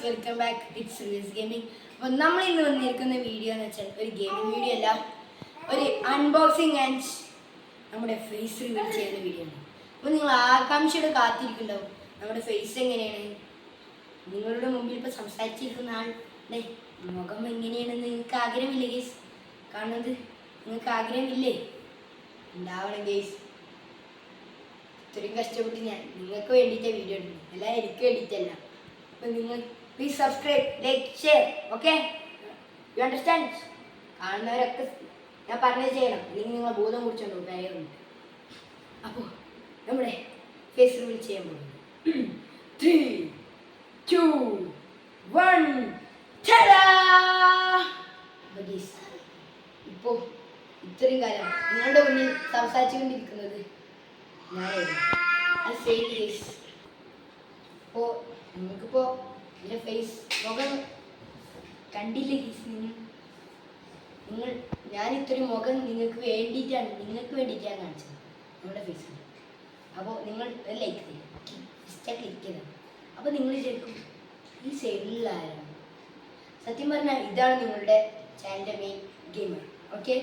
Welcome back. It's Riyas gaming. അപ്പോൾ നമ്മൾ ഇന്ന് വന്നിരിക്കുന്ന വീഡിയോ എന്ന് വെച്ചാൽ ഒരു ഗെയിമിംഗ് വീഡിയോ അല്ല, ഒരു അൺബോക്സിങ് ആൻഡ് നമ്മുടെ ഫേസ് റിവീൽ ചെയ്യുന്ന വീഡിയോ ആണ്. അപ്പോൾ നിങ്ങൾ ആകാംക്ഷയോടെ കാത്തിരിക്കുന്നുണ്ടാവും നമ്മുടെ ഫേസ് എങ്ങനെയാണ്, നിങ്ങളുടെ മുമ്പിൽ ഇപ്പോൾ സംസാരിച്ചിരിക്കുന്ന ആളുടെ മുഖം എങ്ങനെയാണെന്ന് നിങ്ങൾക്ക് ആഗ്രഹമില്ലേ ഗേസ്? കാണുന്നത് നിങ്ങൾക്ക് ആഗ്രഹമില്ലേ? ഉണ്ടാവണം ഗേസ്. ഇത്രയും കഷ്ടപ്പെട്ട് ഞാൻ നിങ്ങൾക്ക് വേണ്ടിയിട്ടേ വീഡിയോ എടുക്കും, അല്ല എനിക്ക് വേണ്ടിയിട്ടല്ല. അപ്പോൾ നിങ്ങൾ please subscribe, like, share. Okay, you understand? കാണുന്നവരൊക്കെ ഞാൻ പറഞ്ഞത് ചെയ്യണം, അല്ലെങ്കിൽ നിങ്ങളെ ബോധം കുറിച്ചുണ്ടോ കാര്യമുണ്ട്. അപ്പോൾ നമ്മുടെ ഫേസ് റിവീൽ ചെയ്യാൻ പോകുന്നത് 3, 2, 1. ഇപ്പോൾ ഇത്രയും കാലം നിങ്ങളുടെ മുന്നിൽ സംസാരിച്ചുകൊണ്ടിരിക്കുന്നത് ഞാനായിരുന്നു. അപ്പോൾ നിങ്ങൾക്കിപ്പോൾ എൻ്റെ ഫേസ് മുഖം കണ്ടില്ല ഗീസ്. നിങ്ങൾ ഞാൻ ഇത്രയും മുഖം നിങ്ങൾക്ക് വേണ്ടിയിട്ടാണ് കാണിച്ചത് നമ്മുടെ ഫേസിൽ. അപ്പോൾ നിങ്ങൾ ലൈക്ക് ചെയ്യുക, ക്ലിക്ക് ചെയ്തത്. അപ്പോൾ നിങ്ങൾ ശരിക്കും ഈ സൈഡിലുള്ള ആരാണ്? സത്യം പറഞ്ഞാൽ ഇതാണ് നിങ്ങളുടെ ചാനലിൻ്റെ മെയിൻ ഗെയിമർ. ഓക്കെ,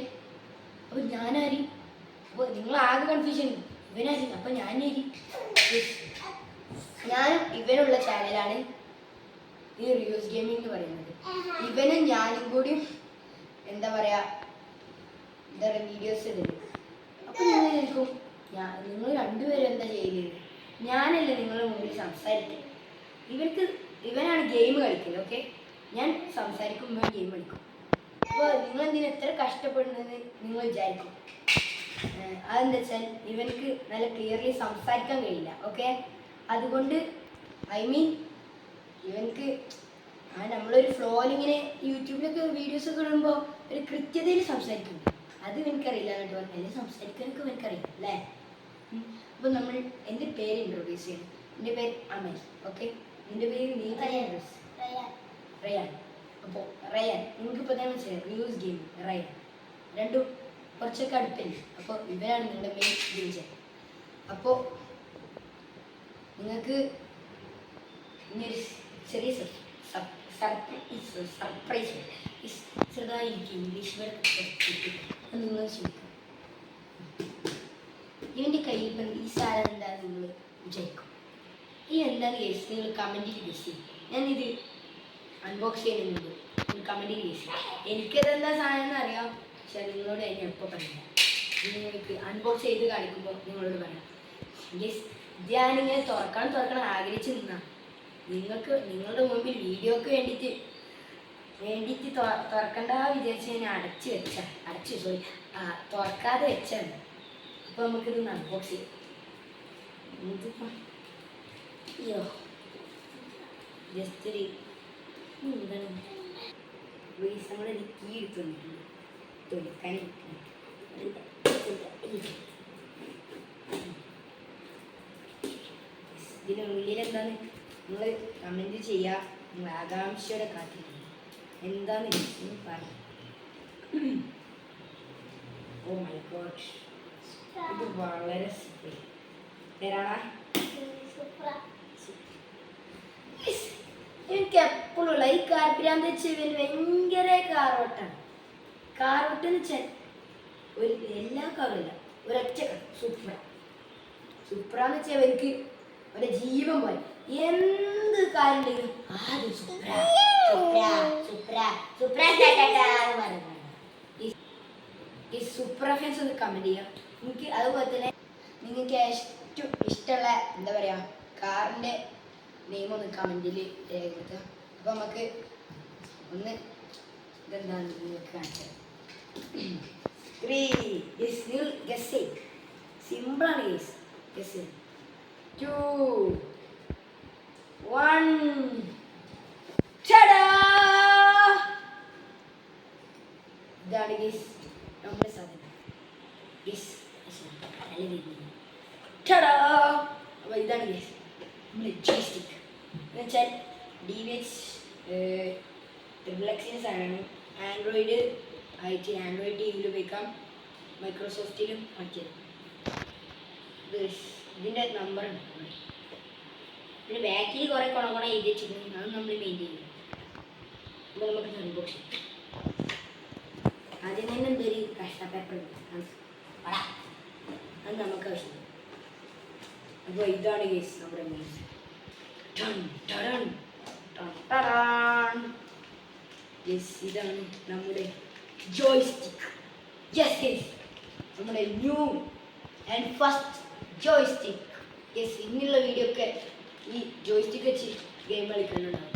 അപ്പോൾ ഞാനാരി? അപ്പോൾ നിങ്ങൾ ആകെ കൺഫ്യൂഷൻ, ഇവനാരി? അപ്പോൾ ഞാനാരി? ഞാനും ഇവനുള്ള ചാനലാണ് ഈ റിയൂസ് ഗെയിമിംഗ് എന്ന് പറയുന്നത്. ഇവനും ഞാനും കൂടി എന്താ പറയുക വീഡിയോസ് ഇടുന്നത്. അപ്പോൾ നിങ്ങൾ നിൽക്കും, നിങ്ങൾ രണ്ടുപേരും എന്താ ചെയ്യുന്നത്? ഞാനല്ലേ നിങ്ങളുടെ മുമ്പിൽ സംസാരിക്കും. ഇവനാണ് ഗെയിം കളിക്കുന്നത്. ഓക്കെ, ഞാൻ സംസാരിക്കും, ഇവൻ ഗെയിം കളിക്കും. അപ്പോൾ നിങ്ങൾ എന്തിനാ എത്ര കഷ്ടപ്പെടുന്നത് നിങ്ങൾ വിചാരിക്കും. അതെന്താ വെച്ചാൽ ഇവനക്ക് നല്ല ക്ലിയർലി സംസാരിക്കാൻ കഴിയില്ല. ഓക്കെ, അതുകൊണ്ട് ഇവനക്ക് നമ്മളൊരു ഫ്ലോയിലിങ്ങനെ യൂട്യൂബിലൊക്കെ വീഡിയോസൊക്കെ ഇടുമ്പോൾ ഒരു കൃത്യതയിൽ സംസാരിക്കും. അത് എനിക്കറിയില്ല എന്നിട്ട് പറഞ്ഞാൽ സംസാരിക്കാനൊക്കെ എനിക്കറിയാം അല്ലേ. അപ്പോൾ നമ്മൾ എൻ്റെ പേര് ഇൻട്രൊഡ്യൂസ് ചെയ്യണം. എൻ്റെ പേര് അമൽ. ഓക്കെ, എൻ്റെ പേര് നീ റയാൻ. അപ്പോൾ റയാൻ നിങ്ങൾക്കിപ്പോൾ തന്നെ മനസ്സിലായി, റിയൂസ് ഗെയിം റയാൻ രണ്ടും കുറച്ചൊക്കെ അടുപ്പില്ല. അപ്പോൾ ഇവരാണ് നിങ്ങളുടെ മെയിൻ വിജയൻ. അപ്പോൾ നിങ്ങൾക്ക് ഇനിയൊരു ചെറിയ സർപ്രൈസ് ചെറുതായിരിക്കും. ഇംഗ്ലീഷ് നിങ്ങൾ ചോദിക്കും, ഇവൻ്റെ കയ്യിൽ ഇപ്പം ഈ സാധനം എന്താണെന്ന് നിങ്ങൾ വിചാരിക്കും. ഈ എന്താണെന്ന് കേസ് നിങ്ങൾ കമൻറ്റിൽ ഗസ് ചെയ്യും. ഞാനിത് അൺബോക്സ് ചെയ്യുന്നുണ്ട്, നിങ്ങൾ കമൻറ്റിൽ ഗസ് ചെയ്യും. എനിക്കതെന്താ സാധനം എന്ന് അറിയാം, പക്ഷെ നിങ്ങളോട് അതിന് എപ്പോൾ പറയാം. നിങ്ങൾക്ക് അൺബോക്സ് ചെയ്ത് കാണിക്കുമ്പോൾ നിങ്ങളോട് പറയാം. ഗസ് ഞാനിങ്ങനെ തുറക്കണം ആഗ്രഹിച്ച് നിന്നാ നിങ്ങൾക്ക് നിങ്ങളുടെ മുമ്പിൽ വീഡിയോക്ക് വേണ്ടിയിട്ട് തുറക്കണ്ട വിചാരിച്ച് ഞാൻ തുറക്കാതെ വെച്ചാണ്. അപ്പോൾ നമുക്കിത് അൺബോക്സ് ചെയ്യാം. ഇതിപ്പം ജസ്റ്റ് ഒരു എന്താണ് നമ്മുടെ കീ എടുത്ത് വന്നിട്ടുണ്ട് തൊലിക്കാൻ. ഇതിനുള്ളിൽ എന്താണ് നിങ്ങൾ കമൻറ്റ് ചെയ്യുക. നിങ്ങൾ ആകാംക്ഷയോടെ കാത്തിരിക്കുന്നു എന്താണെന്ന് പറയും. ഓ മൈ ഗോഡ്, ഇത് വളരെ എനിക്ക് എപ്പോഴുള്ള ഈ കാർപ്പിരാന്ത് വെച്ച് ഭയങ്കര കാറോട്ടെന്ന് വെച്ചാൽ ഒരു എല്ലാ കാറുമില്ല, ഒരൊറ്റ സൂപ്രാന്ന് വെച്ചാൽ എനിക്ക് ഒരു ജീവൻ പോലെ. എന്ത് കാര്യം ഉണ്ടെങ്കിലും ആദ്യം ഈ സൂപ്ര ഫാൻസ് ഒന്ന് കമൻറ്റ് ചെയ്യാം എനിക്ക്. അതുപോലെ തന്നെ നിങ്ങൾക്ക് ഏറ്റവും ഇഷ്ടമുള്ള എന്താ പറയുക കാറിൻ്റെ നെയിം ഒന്ന് കമൻറ്റിൽ രേഖപ്പെടുത്തുക. അപ്പോൾ നമുക്ക് ഒന്ന് ഇതെന്താണെന്ന് നിങ്ങൾക്ക് കാണിച്ചത്. 3 നിങ്ങൾ ഗസ് ചെയ്യും, സിമ്പിളാണ് ഗസ്. 2, 1. ഇതാണ് ഗസ് നമ്മുടെ സാധനം. അപ്പോൾ ഇതാണ് ഗസ് നമ്മുടെ ജോയ്സ്റ്റിക്ക് എന്ന് വെച്ചാൽ DVH ട്രിപ്പിൾ സാധനമാണ്. ആൻഡ്രോയിഡ് ടിവിയിൽ ഉപയോഗിക്കാം, മൈക്രോസോഫ്റ്റിലും മറ്റേ ഇതിൻ്റെ നമ്പർ ഉണ്ട്. പിന്നെ ബാക്കിൽ കുറേ കുണ എഴുതി വെച്ചിട്ടുണ്ട്, അത് നമ്മൾ മെയിൻ ചെയ്യും. അപ്പോൾ നമുക്ക് അൺബോക്സ് ആദ്യം തന്നെ എന്തൊരു കഷ്ട പേപ്പർ അത് നമുക്ക് ആവശ്യം. അപ്പോൾ ഇതാണ് കേസ് നമ്മുടെ മെയിൻ. ഇതാണ് നമ്മുടെ ജോയ്സ്റ്റിക്ക്. യെസ് യെസ്, നമ്മുടെ new and first joystick. Yes, ഇങ്ങനെയുള്ള വീഡിയോ ഒക്കെ ഈ ജോയ്സ്റ്റിക്ക് വെച്ച് ഗെയിം കളിക്കുന്നുണ്ടാവും.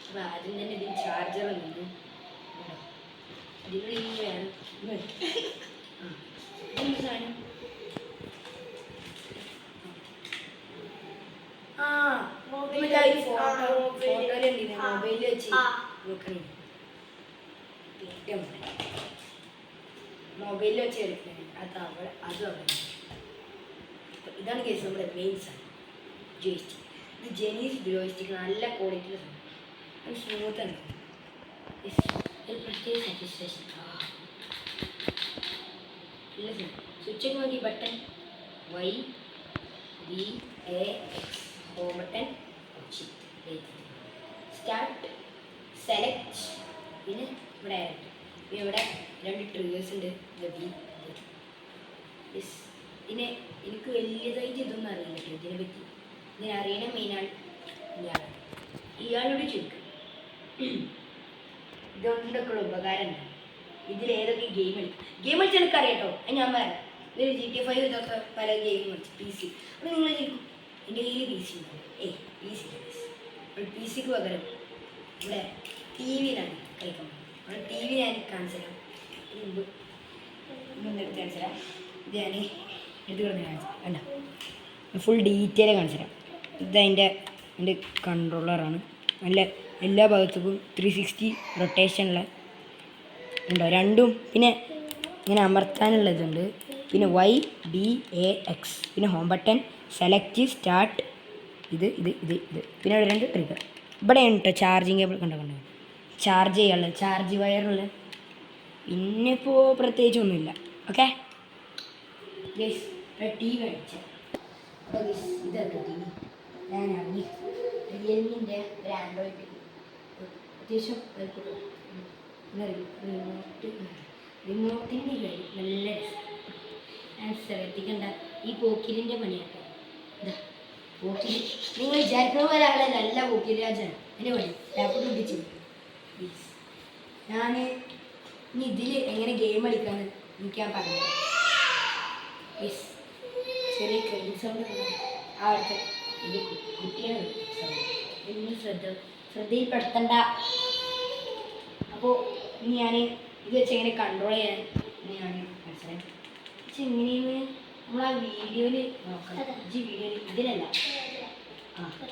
അപ്പോൾ ആദ്യം തന്നെ ഇതിന് ചാർജർ വന്നു. ഇതിൽ വേണം സാധനം. മൊബൈലിൽ വെച്ച് നോക്കണേ, മൊബൈലിൽ വെച്ച് എടുക്കണേ. അത് അവിടെ ഇതാണ് കേസ് നമ്മുടെ മെയിൻ സാധനം ജോയ്സ്റ്റിക്ക്. ഇത് ജെനീസ് ജോയ്സ്റ്റിക്ക്, നല്ല ക്വാളിറ്റിയിൽ അത് സ്മൂത്താണ്. ഒരു പ്രത്യേക സാറ്റിസ്ഫാക്ഷൻ. ഇല്ല സാർ, സ്വിച്ചൊക്കെ നോക്കി button YBAX, home button, start, select, പിന്നെ ഇവിടെ പിന്നെ ഇവിടെ 2 ട്രിഗേഴ്സ് ഉണ്ട്. പിന്നെ എനിക്ക് വലിയതായിട്ട് ഇതൊന്നും അറിയില്ല കേട്ടോ ഇതിനെപ്പറ്റി. ഇതിനെ അറിയണ മെയിനാണ് ഇയാളോട് ചോദിക്കും ഇതുകൊണ്ടൊക്കെ ഉള്ള ഉപകാരം ഉണ്ട്. ഇതിലേതൊക്കെ ഗെയിം കളിച്ചാൽ എനിക്ക് അറിയാം കേട്ടോ. അത് ഞാൻ പറയാം. ഇതിൽ GTA 5 ഇതൊക്കെ പല ഗെയിം കളിച്ചു PC. അപ്പോൾ നിങ്ങൾ ചോദിക്കും എൻ്റെ കയ്യിൽ PC ഉണ്ടാവും. PC പകരം ഇവിടെ TV-യിലാണ് കളിക്കാൻ. അവിടെ TV ഞാൻ കാണിച്ചു തരാം. എടുത്ത് കാണിച്ചു തരാം. ഇത് ഞാൻ എടുത്ത് കിടന്ന് കാണിച്ചു വേണ്ട, ഫുൾ ഡീറ്റെയിൽ കാണിച്ചു തരാം. ഇതതിൻ്റെ കൺട്രോളറാണ്. നല്ല എല്ലാ ഭാഗത്തേക്കും 360 റൊട്ടേഷനുള്ള ഉണ്ടോ രണ്ടും. പിന്നെ ഇങ്ങനെ അമർത്താനുള്ള ഇതുണ്ട്. പിന്നെ YBAX, പിന്നെ ഹോം ബട്ടൺ, സെലക്ട്, സ്റ്റാർട്ട്, ഇത്. പിന്നെ അവിടെ 2 ട്രിഗർ. ഇവിടെയാണ് കേട്ടോ ചാർജിങ് കേബിൾ കണ്ടോ ചാർജ് ചെയ്യാനുള്ളത്, ചാർജ് വയറുള്ളത്. പിന്നെ ഇപ്പോൾ പ്രത്യേകിച്ചൊന്നുമില്ല. ഓക്കെ TV അടിച്ച ഇതൊക്കെ TV ഞാൻ അറിഞ്ഞു. റിയൽമിൻ്റെ ഒരു ആൻഡ്രോയിഡ് അത്യാവശ്യം റിമോട്ടിൻ്റെ കഴിയും നല്ല രസം. ശ്രദ്ധിക്കണ്ട, ഈ പോക്കിരിൻ്റെ പണിയാട്ടോ. ഇതാ പോക്കിരി, നിങ്ങൾ വിചാരിക്കുന്ന പോലെ ആളെ നല്ല പോക്കിരി രാജാണ് എൻ്റെ പണി. ലാപ്ടോപ്പ് പിടിച്ചു ഞാൻ ഇനി ഇതിൽ എങ്ങനെ ഗെയിം കളിക്കാമെന്ന് എനിക്ക് ഞാൻ പറഞ്ഞു. ചെറിയ ക്രെയിൻ സൗണ്ട് ആ അടുത്ത് ഇത് കുട്ടിയാണ് ഇനി ശ്രദ്ധയിൽപ്പെടുത്തണ്ട. അപ്പോൾ ഇനി ഞാൻ ഇത് വെച്ച് എങ്ങനെ കൺട്രോൾ ചെയ്യാൻ ഞാൻ മനസ്സിലായി. പക്ഷെ എങ്ങനെയാണ് നമ്മൾ ആ വീഡിയോയിൽ നോക്കണം. വീഡിയോയിൽ ഇതിലല്ല.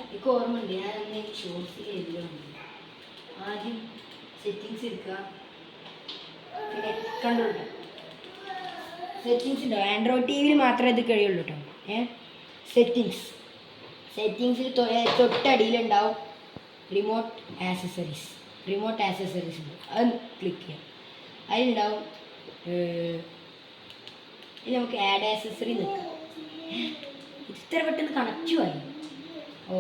എനിക്ക് ഓർമ്മയുണ്ട്, ഞാൻ അന്ന് ഷോർട്സിൽ എഴുതിയുണ്ട്. ആദ്യം സെറ്റിങ്സ് എടുക്കുക, പിന്നെ കൺട്രോൾ ഇട്ടാൽ സെറ്റിങ്സ് ഉണ്ടോ. ആൻഡ്രോയിഡ് TV-യിൽ മാത്രമേ ഇത് കഴിയുള്ളൂ കേട്ടോ. സെറ്റിങ്സിൽ തൊട്ടടിയിലുണ്ടാവും റിമോട്ട് ആക്സസറീസ് ഉണ്ട്. അത് ക്ലിക്ക് ചെയ്യാം. അതിലുണ്ടാവും ഇതിൽ നമുക്ക് ആഡ് ആക്സസറി നിൽക്കാം. ഇത്ര പെട്ടെന്ന് കണക്റ്റ് ആയി.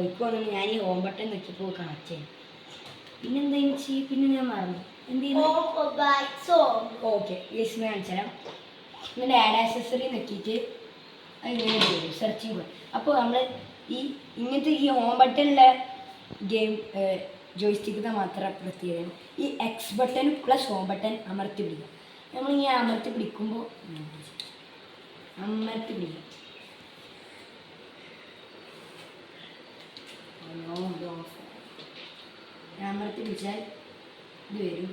ഇപ്പോൾ വന്നു ഞാൻ ഈ ഹോം ബട്ടൺ നോക്കിയപ്പോൾ കണക്റ്റ് ചെയ്യും. പിന്നെന്താ ചെയ്യും, പിന്നെ ഞാൻ മറന്നു എന്ത് ചെയ്യുന്നു. ഓക്കെ യെസ് കാണിച്ചു തരാം. ഇങ്ങനെ ആഡ് ആക്സസറി നോക്കിയിട്ട് അതിങ്ങനെ ചെയ്യും സെർച്ചിങ് പോയി. അപ്പോൾ നമ്മൾ ഇങ്ങനത്തെ ഈ ഹോം ബട്ടണിലെ ഗെയിം ജോയ്സ്റ്റിക്കിൻ്റെ മാത്രം പ്രത്യേകത ഈ X button plus home button അമർത്തി പിടിക്കുക. നമ്മളിങ്ങനെ അമർത്തി പിടിക്കുമ്പോൾ അമർത്തി പിടിക്കുക. അമർത്തി പിടിച്ചാൽ ഇത് വരും.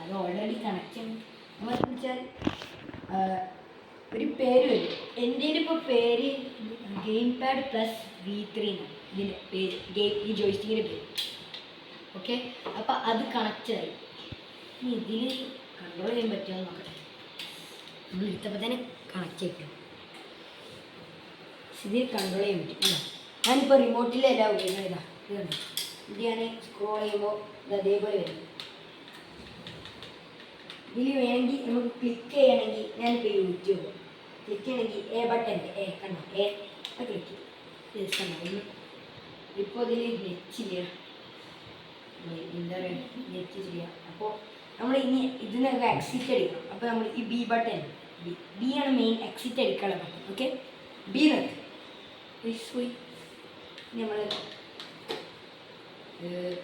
അത് ഓൾറെഡി കണക്ഷൻ അമർത്തി പിടിച്ചാൽ ഒരു പേര് വരും. എൻ്റെ ഇപ്പോൾ പേര് ഗെയിം പാഡ് പ്ലസ് V3 എന്നാണ് ഇതിൻ്റെ പേര്, ഈ ജോയ്സ്റ്റിക്കിൻ്റെ പേര്. ഓക്കെ, അപ്പോൾ അത് കണക്റ്റായി. ഇനി ഇതിൽ കൺട്രോൾ ചെയ്യാൻ പറ്റുമോ നോക്കട്ടെ. നമ്മൾ എടുത്തപ്പോൾ തന്നെ കണക്റ്റ് ആയിട്ടു. ഇതിൽ കൺട്രോൾ ചെയ്യാൻ പറ്റും. ഞാനിപ്പോൾ റിമോട്ടിലല്ല ഉപയോഗിക്കുന്നത്. ഇത് ഞാൻ സ്ക്രോൾ ചെയ്യുമ്പോൾ ഇത് അതേപോലെ വരും. ഇതിൽ വേണമെങ്കിൽ നമുക്ക് ക്ലിക്ക് ചെയ്യണമെങ്കിൽ ഞാനിപ്പോൾ യൂട്യൂബ് ക്ലിക്ക് ചെയ്യണമെങ്കിൽ A ബട്ടൺ കണ്ടോ, A ക്ലിക്ക് ചെയ്യും. രസമാണ്. ഇപ്പോൾ ഇതിൽ നെറ്റില്ല, എന്താ പറയുക, നെറ്റ് ചെയ്യാം. അപ്പോൾ നമ്മൾ ഇനി ഇതിനൊക്കെ എക്സിറ്റ് അടിക്കണം. അപ്പോൾ നമ്മൾ ഈ ബി ബട്ടൺ, ബി ആണ് മെയിൻ എക്സിറ്റ് അടിക്കാനുള്ള ബട്ടൺ. ഓക്കെ, ബി നിർത്തി പോയി. നമ്മൾ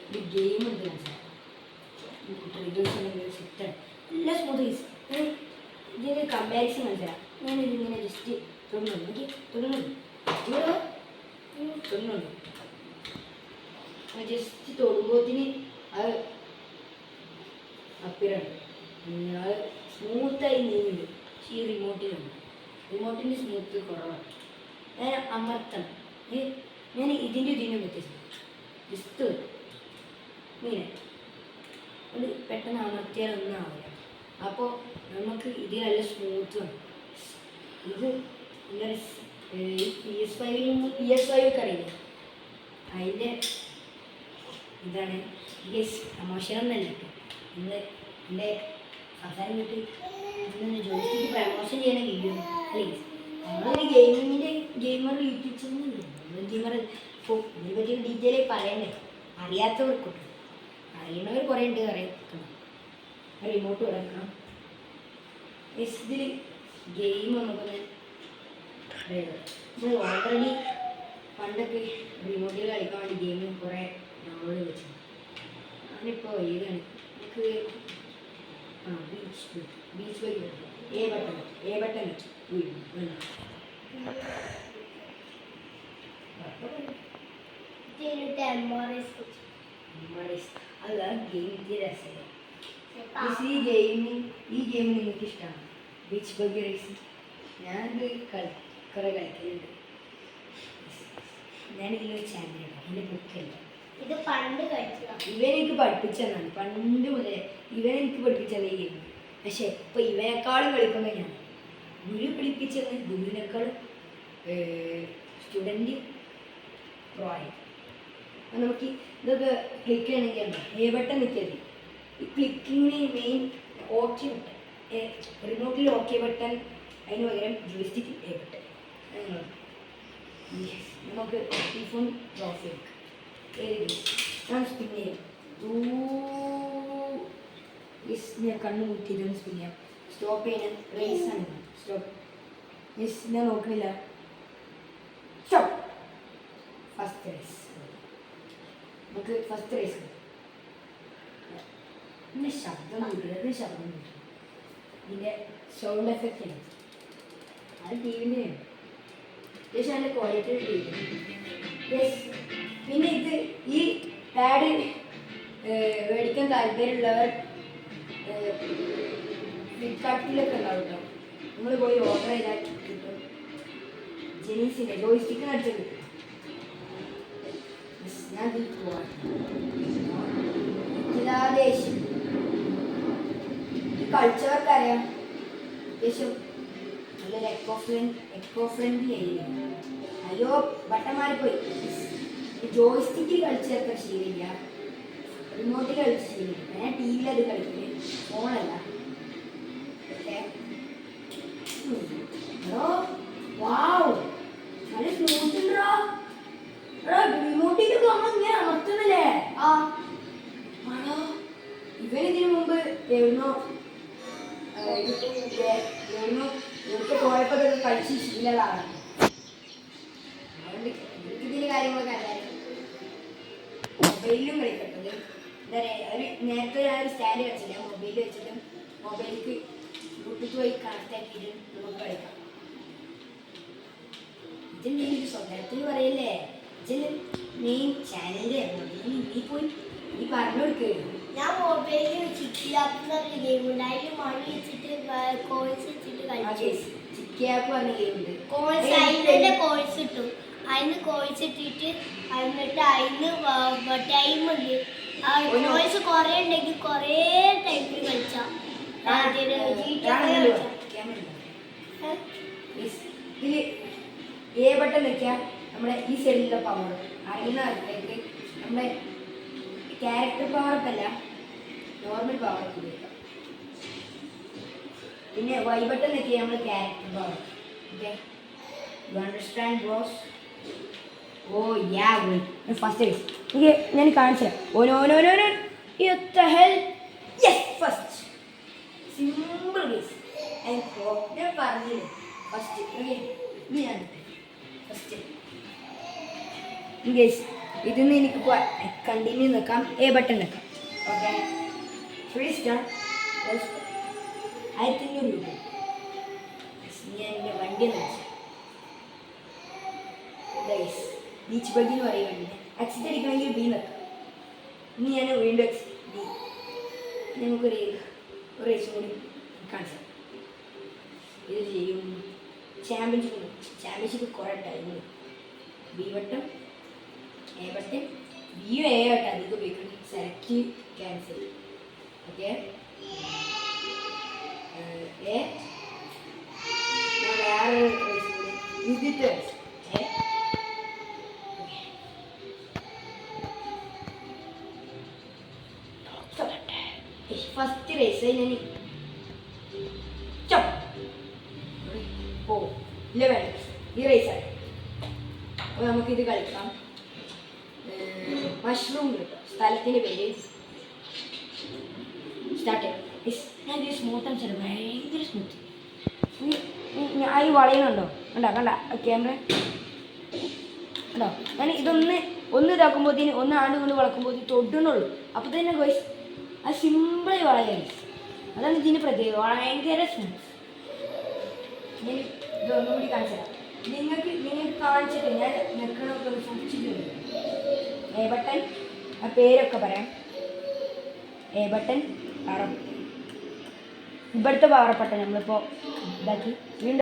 ഒരു ഗെയിം ഉണ്ട് സെറ്റാണ്, നല്ല സ്മൂത്ത് ഈസ്. ഇതിൻ്റെ കമ്പാരിസൺ മനസ്സിലാക്കാം. ഞാനിതിങ്ങനെ ജസ്റ്റ് തൊടുന്നുണ്ട്, ഓക്കെ, തൊടുന്നുണ്ട് ജസ്റ്റ് തൊടുമ്പോത്തിന് അത് അപ്പിറാണ്, അത് സ്മൂത്തായി നീങ്ങുന്നുണ്ട്. പക്ഷേ ഈ റിമോട്ടിൻ്റെ സ്മൂത്ത് കുറവാണ്. ഞാൻ അമർത്തണം. ഞാൻ ഇതിനും വ്യത്യാസം ജസ്റ്റ് ഇങ്ങനെ അത് പെട്ടെന്ന് അമർത്തിയാലൊന്നും ആവില്ല. അപ്പോൾ നമുക്ക് ഇതിൽ നല്ല സ്മൂത്താണ്. ഇത് എന്താ PS5 ഒക്കെ അറിയില്ലേ, അതിൻ്റെ ഇതാണ്. പ്രമോഷനൊന്നല്ല കേട്ടോ, ഇന്ന് എൻ്റെ സംസാരം കേട്ട് ഇന്ന് ജോലിക്ക് പ്രമോഷൻ ചെയ്യുന്ന വീഡിയോ അല്ലേ. നമ്മളൊരു ഗെയിമർ യൂട്യൂബ് ചാനൽ, ഗെയിമർ. ഇപ്പോൾ ഇതിനെപ്പറ്റി ഡീറ്റെയിൽ പറയണ്ടേ, അറിയാത്തവർക്കൊട്ട്. അറിയുന്നവർ കുറേ ഉണ്ട്, അറിയാം. റിമോട്ട് കിടക്കണം. ഇതിൽ ഗെയിം നമുക്കൊന്ന് നമ്മൾ ഓൾറെഡി പണ്ടൊക്കെ റിമോട്ടിൽ കളിക്കാൻ വേണ്ടി ഗെയിം കുറേ ഡൗൺലോഡ് വെച്ചു. ഞാനിപ്പോൾ ഏതാണ് നമുക്ക് ബീച്ച് ബൈക്ക് എ ബട്ടൺ അല്ല ഗെയിമിൻ്റെ രസമില്ല. ഈ ഗെയിം നിങ്ങൾക്ക് ഇഷ്ടമാണ്, ബീച്ച് ബഗ്ഗി റേസ്. ഞാനത് കുറേ കളിക്കലുണ്ട്. ഞാനിതിലൊരു ചാമ്പ്യനാണ്, എൻ്റെ ബുക്കല്ല. ഇത് പണ്ട് കളിക്കുക, ഇവനെനിക്ക് പഠിപ്പിച്ചതാണ്. പണ്ട് മുതലേ ഇവനെനിക്ക് പഠിപ്പിച്ചത് ഈ ഗെയിം. പക്ഷേ ഇപ്പോൾ ഇവനേക്കാളും കളിക്കുന്നത് ഞാൻ. ഗുരു പഠിപ്പിച്ചത് ഗുരുവിനേക്കാളും സ്റ്റുഡൻറ്റ് പ്രോ ആയി. അപ്പം നമുക്ക് ഇതൊക്കെ ക്ലിക്ക് ചെയ്യണമെങ്കിൽ എ ബട്ടൺ നിൽക്കരുത്. ഈ ക്ലിക്കിങ്ങിന് മെയിൻ ഓക്കെ ബട്ടൺ, റിമോട്ടിൽ ഓക്കെ ബട്ടൺ, അതിന് പകരം ജോയിസ്റ്റിക്ക് എ ബട്ടൺ. നമുക്ക് ഈ ഫോൺ ക്ലോസ് ചെയ്യും. ഞാൻ സ്പിൻ ചെയ്യാം. ഞാൻ കണ്ണ് മുട്ടിയതൊന്ന് സ്പിൻ ചെയ്യാം. സ്റ്റോപ്പ് ചെയ്യാൻ റേസ് ആണ്. സ്റ്റോപ്പ്. ഞാൻ നോക്കണില്ല. സ്റ്റോപ്പ്. First race. നമുക്ക് ഫസ്റ്റ് റേസ് ഇതിൻ്റെ ശബ്ദം കിട്ടും. ഇതിൻ്റെ സൗണ്ട് എഫക്റ്റ് ആണ്. അത് ടി വിൻ്റെയാണ്. പക്ഷേ അതിൻ്റെ ക്വാളിറ്റി ടി വി. പിന്നെ ഇത് ഈ പാഡ് മേടിക്കാൻ താല്പര്യമുള്ളവർ ഫ്ലിപ്കാർട്ടിലൊക്കെ ഉണ്ടാവും കേട്ടോ. നമ്മൾ പോയി ഓർഡർ ചെയ്താൽ കിട്ടും. ജെനീസിൻ്റെ ജോയിസ്റ്റിക്ക് അടിച്ച് കിട്ടും. ഞാൻ പോവാം. ദേശം ഈ കൾച്ചറൊക്കെ അറിയാം. അത്യാവശ്യം നല്ലൊരു എക്കോ ഫ്രണ്ട്ലി ഏരിയ. അയ്യോ ബട്ടന്മാരെ പോയി. ജോയിസ്റ്റിക്കിൽ കളിച്ചത്ര ശീലമില്ല, റിമോട്ടിൽ കളിച്ച ശീലമില്ല. ഞാൻ ടി വിയിൽ അത് കളിക്കില്ല, ഫോണല്ല. ഓക്കെ, വാവ്, നല്ല സ്മൂത്ത് ഉണ്ടോ. റിമോട്ടിലൊക്കെ നമ്മൾ ഇങ്ങനെ അമർത്തുന്നില്ലേ. ഇവനിതിനു മുമ്പ് എവിടുന്നോ ഇവർക്ക് പോയപ്പോൾ ഇതൊക്കെ കളിച്ച് ശീലമാണ്. അതുകൊണ്ട് ഇതിൻ്റെ കാര്യങ്ങളൊക്കെ അറിയാം. മൊബൈലിലും കളിക്കട്ടത് എന്താ പറയുക, ഒരു നേരത്തെ ഞാനൊരു സ്റ്റാൻഡ് കളിച്ചില്ല, മൊബൈലിൽ വെച്ചിട്ട് മൊബൈലിലേക്ക് ബ്ലൂടൂത്ത് വഴി കണക്ട് ആക്കിയിട്ട് നമുക്ക് കളിക്കാം. ഇതിൻ്റെ ഒരു സ്വന്തത്തിൽ പറയല്ലേ, ഇതിൽ മെയിൻ ചാനലിൻ്റെ നീ പോയി നീ പറഞ്ഞു കൊടുക്കുക. ഞാൻ മൊബൈലിൽ ചിക്കിയാപ്പ് ഗെയിമുണ്ട്, അതിൽ മണി വെച്ചിട്ട് കോഴ്സ് വെച്ചിട്ട് കളിച്ചു. ചിക്കിയാപ്പ് പറഞ്ഞ ഗെയിമുണ്ട്. കോഴ്സ് അതിൻ്റെ കോഴ്സ് കിട്ടും. അതിന് കോഴ്സ് ഇട്ടിട്ട് എന്നിട്ട് അതിന് ടൈമുണ്ട്. കോഴ്സ് കുറേ ഉണ്ടെങ്കിൽ കുറേ ടൈമിൽ കളിച്ചാൽ ഇതിൽ എ ബട്ടൺ വെക്കാം. നമ്മുടെ ഈ സൈഡിലുള്ള പവർ അറിയുന്ന ആൾക്കാർക്ക് നമ്മുടെ ക്യാരക്ടർ പവറൊക്കെ അല്ല, നോർമൽ പവർ ഉപയോഗിക്കാം. പിന്നെ വൈ ബട്ടൺ വെക്കുക നമ്മൾ character power. Okay, you understand bros? Oh yeah first race എനിക്ക് ഞാൻ കാണിച്ചു തരാം. Oh no no no no യുദ്ധ hell yes first simple race ഞാൻ പറഞ്ഞില്ലേ ഫസ്റ്റ് ഓക്കെ ഇനി ഞാൻ ഫസ്റ്റ് ഗേസ് ഇതിന്ന് എനിക്ക് കണ്ടിന്യൂ നിൽക്കാം എ ബട്ടൺ നിൽക്കാം ഓക്കെ ഫ്രീ സ്റ്റാർ 1500 രൂപ ഞാൻ എൻ്റെ വണ്ടി നിൽച്ചു ഗൈസ് ബീച്ച് ബഗ്ഗി എന്ന് പറയുന്നുണ്ട് എക്സിറ്റ് അടിക്കണമെങ്കിൽ ബി നിൽക്കാം ഇനി ഞാൻ വീണ്ടും ബി നമുക്കൊരു റേസും കൂടി കാണിച്ചു ഇത് ചെയ്യും ചാമ്പ്യൻഷിപ്പ് കുറേ ടൈം ബി വട്ടം എ ബട്ടൺ ബിയും എ വട്ടം അധികം ഉപയോഗിക്കണം സെലക്ട് ക്യാൻസൽ ഓക്കെ എ ഞാൻ വേറെ റേസ് കൂടി ഇതിട്ട് ഫസ്റ്റ് റേസ് ഞാൻ ഓ 11 ഈ റേസാണ് അപ്പോൾ നമുക്കിത് കളിക്കാം മഷ്റൂം കിട്ടും സ്ഥലത്തിൻ്റെ പേര് സ്റ്റാർട്ട് ചെയ്യാം ഞാൻ ഇത് സ്മൂത്ത് ആണ് സാർ ഭയങ്കര സ്മൂത്ത് ഞാൻ ഈ വളയുന്നുണ്ടോ കണ്ടോ കണ്ട ക്യാമറ കണ്ടോ ഞാൻ ഒന്ന് ഇതാക്കുമ്പോഴത്തേന് ഒന്ന് ആണ്ട് കൊണ്ട് വളക്കുമ്പോഴത്തേന് തൊടുന്നുള്ളൂ അപ്പോൾ തന്നെ ഗോയ്സ് അത് സിമ്പിളായി വളയാണ് അതാണ് ഇതിൻ്റെ പ്രത്യേകത ഭയങ്കര സ്മൂത്ത് ഞാൻ ഇതൊന്നുകൂടി കാണിച്ചു തരാം നിങ്ങൾക്ക് കാണിച്ചിട്ട് ഞാൻ നിൽക്കണമൊക്കെ ഒന്ന് സൂക്ഷിച്ചിട്ടുണ്ട് എ ബട്ടൺ ആ പേരൊക്കെ പറയാം എ ബട്ടൺ പവർ ഇവിടുത്തെ പവർ ബട്ടൺ നമ്മളിപ്പോൾ ഇതാക്കി